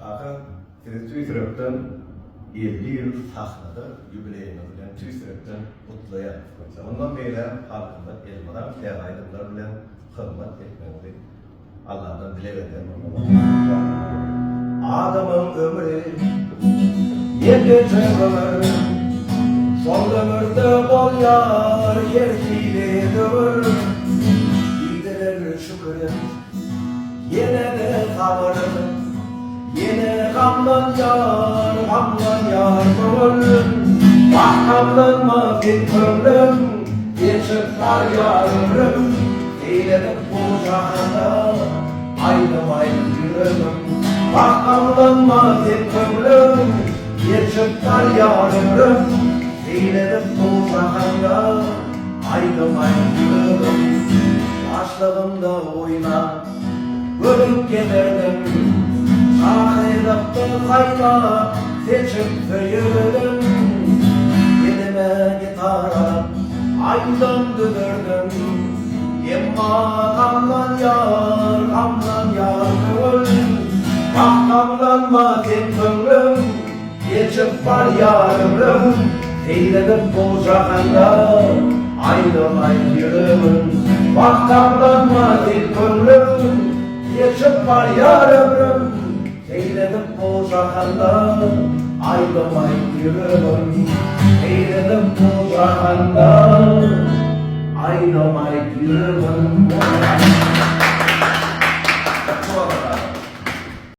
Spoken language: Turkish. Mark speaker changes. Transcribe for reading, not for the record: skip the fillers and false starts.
Speaker 1: Hakan, sizi Tüysürök'ten 50 yıl sahnada jubileyimiz bilen Tüysürök'ten kutlayan. Ondan beri halkımda elmadan aydınlar bilen hırmat etmemizi Allah'tan dilek ederim. Adamın ömrü yedi ömür, son ömürde bol yar yerkiyle dövür. Gidilir şükür yine de kabarır, yine gamlan yar kıvırırım. Bahkamlanma bir ömrüm, geçip var yarım. Eyledim bu cahanda, ayrım ayrım yürürüm. Bahkamlanma bir ömrüm, geçip var yarım. Eyledim bu cahanda, ayrım ayrım yürürüm. Başlığımda oyna, ölüp giderdim. Ahirette kayma, seçip söyledim. Elime gitara, aydan düdürdüm. Yemma kamlan yar kıvır. Bahkamlanma tek ömrüm, geçip var yarım. Eyledim bu cahanda, ayrım ayrım. Bahkamlanma tek ömrüm, geçip var yarım. Eyledim bu cahanda, ayrım ayrım. Eyledim bu cahanda, ayrım ayrım.